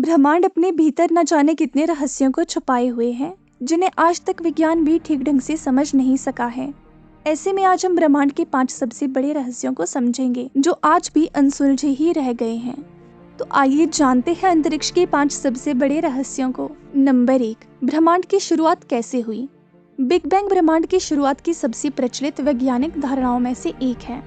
ब्रह्मांड अपने भीतर न जाने कितने रहस्यों को छुपाए हुए हैं, जिन्हें आज तक विज्ञान भी ठीक ढंग से समझ नहीं सका है। ऐसे में आज हम ब्रह्मांड के 5 सबसे बड़े रहस्यों को समझेंगे, जो आज भी अनसुलझे ही रह गए हैं। तो आइए जानते हैं अंतरिक्ष के 5 सबसे बड़े रहस्यों को। नंबर 1, ब्रह्मांड की शुरुआत कैसे हुई। बिग बैंग ब्रह्मांड की शुरुआत की सबसे प्रचलित वैज्ञानिक धारणाओं में से एक है।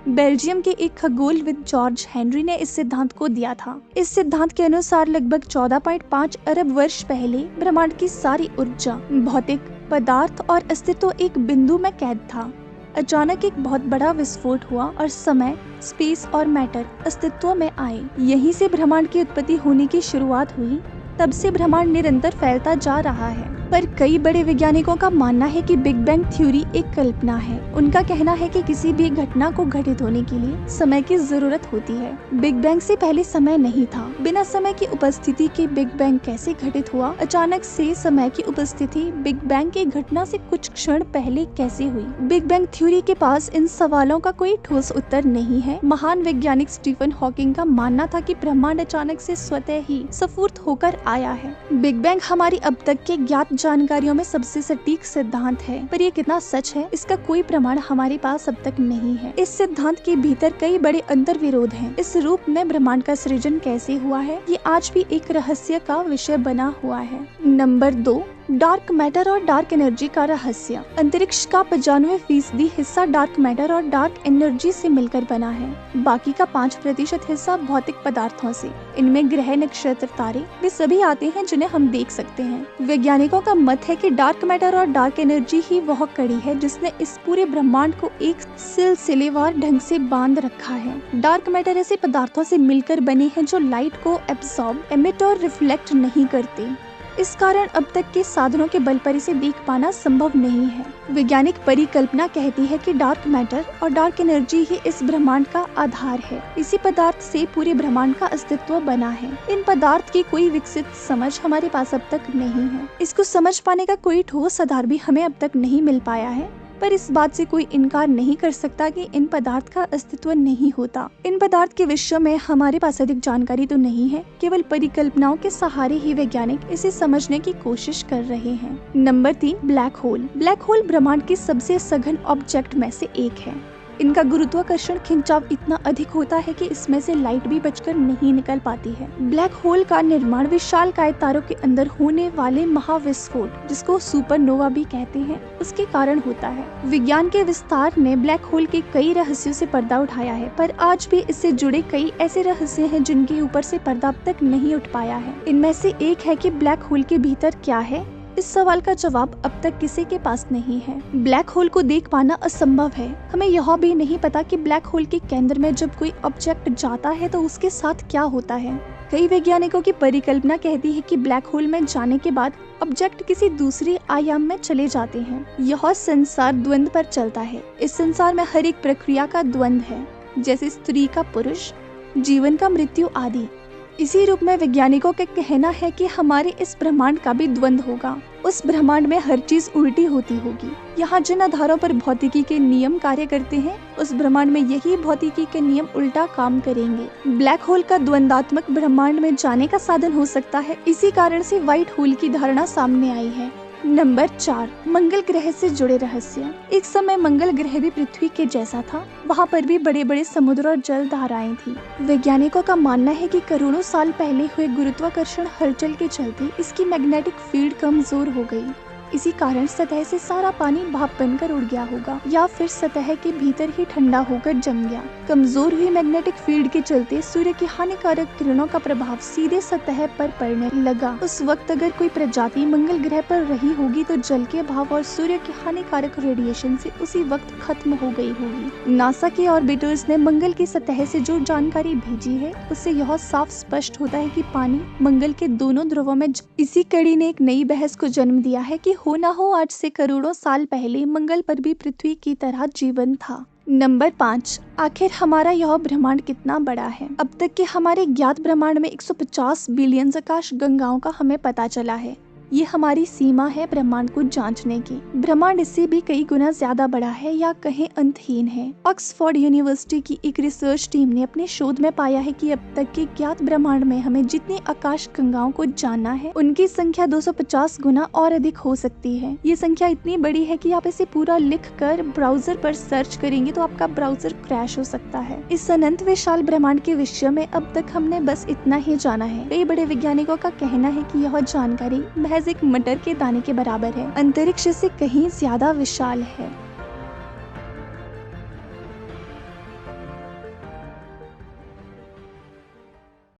बेल्जियम के एक खगोलविद जॉर्ज हेनरी ने इस सिद्धांत को दिया था। इस सिद्धांत के अनुसार लगभग 14.5 अरब वर्ष पहले ब्रह्मांड की सारी ऊर्जा, भौतिक पदार्थ और अस्तित्व एक बिंदु में कैद था। अचानक एक बहुत बड़ा विस्फोट हुआ और समय, स्पेस और मैटर अस्तित्व में आए। यहीं से ब्रह्मांड की उत्पत्ति होने की शुरुआत हुई। तब से ब्रह्मांड निरंतर फैलता जा रहा है। पर कई बड़े वैज्ञानिकों का मानना है कि बिग बैंग थ्योरी एक कल्पना है। उनका कहना है कि किसी भी घटना को घटित होने के लिए समय की जरूरत होती है। बिग बैंग से पहले समय नहीं था। बिना समय की उपस्थिति के बिग बैंग कैसे घटित हुआ। अचानक से समय की उपस्थिति बिग बैंग की घटना से कुछ क्षण पहले कैसे हुई। बिग बैंग थ्योरी के पास इन सवालों का कोई ठोस उत्तर नहीं है। महान वैज्ञानिक स्टीफन हॉकिंग का मानना था कि ब्रह्मांड अचानक से स्वतः ही स्फुरित होकर आया है। बिग बैंग हमारी अब तक के ज्ञात जानकारियों में सबसे सटीक सिद्धांत है, पर ये कितना सच है, इसका कोई प्रमाण हमारे पास अब तक नहीं है। इस सिद्धांत के भीतर कई बड़े अंतर्विरोध हैं। इस रूप में ब्रह्मांड का सृजन कैसे हुआ है, ये आज भी एक रहस्य का विषय बना हुआ है। नंबर 2, डार्क मैटर और डार्क एनर्जी का रहस्य। अंतरिक्ष का 95% हिस्सा डार्क मैटर और डार्क एनर्जी से मिलकर बना है। बाकी का 5% हिस्सा भौतिक पदार्थों से। इनमें ग्रह, नक्षत्र, तारे वे सभी आते हैं जिन्हें हम देख सकते हैं। वैज्ञानिकों का मत है कि डार्क मैटर और डार्क एनर्जी ही वह कड़ी है जिसने इस पूरे ब्रह्मांड को एक सिलसिलेवार ढंग से बांध रखा है। डार्क मैटर ऐसे पदार्थों से मिलकर बने हैं जो लाइट को एब्सॉर्ब, एमिट और रिफ्लेक्ट नहीं करते। इस कारण अब तक के साधनों के बल पर इसे देख पाना संभव नहीं है। वैज्ञानिक परिकल्पना कहती है कि डार्क मैटर और डार्क एनर्जी ही इस ब्रह्मांड का आधार है। इसी पदार्थ से पूरे ब्रह्मांड का अस्तित्व बना है। इन पदार्थ की कोई विकसित समझ हमारे पास अब तक नहीं है। इसको समझ पाने का कोई ठोस आधार भी हमें अब तक नहीं मिल पाया है। पर इस बात से कोई इनकार नहीं कर सकता कि इन पदार्थ का अस्तित्व नहीं होता। इन पदार्थ के विषय में हमारे पास अधिक जानकारी तो नहीं है। केवल परिकल्पनाओं के सहारे ही वैज्ञानिक इसे समझने की कोशिश कर रहे हैं। Number 3, black hole. Black hole ब्रह्मांड के सबसे सघन ऑब्जेक्ट में से एक है। इनका गुरुत्वाकर्षण खिंचाव इतना अधिक होता है कि इसमें से लाइट भी बचकर नहीं निकल पाती है। ब्लैक होल का निर्माण विशालकाय तारों के अंदर होने वाले महाविस्फोट, जिसको सुपरनोवा भी कहते हैं, उसके कारण होता है। विज्ञान के विस्तार ने ब्लैक होल के कई रहस्यों से पर्दा उठाया है, पर आज भी इससे जुड़े कई ऐसे रहस्य हैं जिनके ऊपर से पर्दा अब तक नहीं उठ पाया है। इनमें से एक है कि ब्लैक होल के भीतर क्या है। इस सवाल का जवाब अब तक किसी के पास नहीं है। ब्लैक होल को देख पाना असंभव है। हमें यह भी नहीं पता कि ब्लैक होल के केंद्र में जब कोई ऑब्जेक्ट जाता है तो उसके साथ क्या होता है। कई वैज्ञानिकों की परिकल्पना कहती है कि ब्लैक होल में जाने के बाद ऑब्जेक्ट किसी दूसरे आयाम में चले जाते हैं। यह संसार द्वंद्व पर चलता है। इस संसार में हर एक प्रक्रिया का द्वंद्व है, जैसे स्त्री का पुरुष, जीवन का मृत्यु आदि। इसी रूप में वैज्ञानिकों का कहना है कि हमारे इस ब्रह्मांड का भी द्वंद्व होगा। उस ब्रह्मांड में हर चीज उल्टी होती होगी। यहाँ जिन आधारों पर भौतिकी के नियम कार्य करते हैं, उस ब्रह्मांड में यही भौतिकी के नियम उल्टा काम करेंगे। ब्लैक होल का द्वंद्वात्मक ब्रह्मांड में जाने का साधन हो सकता है। इसी कारण से व्हाइट होल की धारणा सामने आई है। नंबर 4, मंगल ग्रह से जुड़े रहस्य। एक समय मंगल ग्रह भी पृथ्वी के जैसा था। वहाँ पर भी बड़े बड़े समुद्र और जल धाराएं थी। वैज्ञानिकों का मानना है कि करोड़ों साल पहले हुए गुरुत्वाकर्षण हलचल के चलते इसकी मैग्नेटिक फील्ड कमजोर हो गई। इसी कारण सतह से सारा पानी भाप बनकर उड़ गया होगा, या फिर सतह के भीतर ही ठंडा होकर जम गया। कमजोर हुई मैग्नेटिक फील्ड के चलते सूर्य की हानिकारक किरणों का प्रभाव सीधे सतह पर पड़ने लगा। उस वक्त अगर कोई प्रजाति मंगल ग्रह पर रही होगी तो जल के अभाव और सूर्य की हानिकारक रेडिएशन से उसी वक्त खत्म हो गई होगी। नासा के ऑर्बिटर्स ने मंगल की सतह से जो जानकारी भेजी है, उससे यह साफ स्पष्ट होता है कि पानी मंगल के दोनों ध्रुवों में। इसी कड़ी ने एक नई बहस को जन्म दिया है कि हो ना हो, आज से करोड़ों साल पहले मंगल पर भी पृथ्वी की तरह जीवन था। नंबर 5, आखिर हमारा यह ब्रह्मांड कितना बड़ा है। अब तक के हमारे ज्ञात ब्रह्मांड में 150 बिलियन आकाश गंगाओं का हमें पता चला है। ये हमारी सीमा है ब्रह्मांड को जांचने की। ब्रह्मांड इससे भी कई गुना ज्यादा बड़ा है या कहीं अंतहीन है। ऑक्सफोर्ड यूनिवर्सिटी की एक रिसर्च टीम ने अपने शोध में पाया है कि अब तक के ज्ञात ब्रह्मांड में हमें जितनी आकाश गंगाओं को जानना है उनकी संख्या 250 गुना और अधिक हो सकती है। ये संख्या इतनी बड़ी है कि आप इसे पूरा लिख कर ब्राउजर पर सर्च करेंगे तो आपका ब्राउजर क्रैश हो सकता है। इस अनंत विशाल ब्रह्मांड के विषय में अब तक हमने बस इतना ही जाना है। कई बड़े वैज्ञानिकों का कहना है कि यह जानकारी महज एक मटर के दाने के बराबर है। अंतरिक्ष से कहीं ज्यादा विशाल है।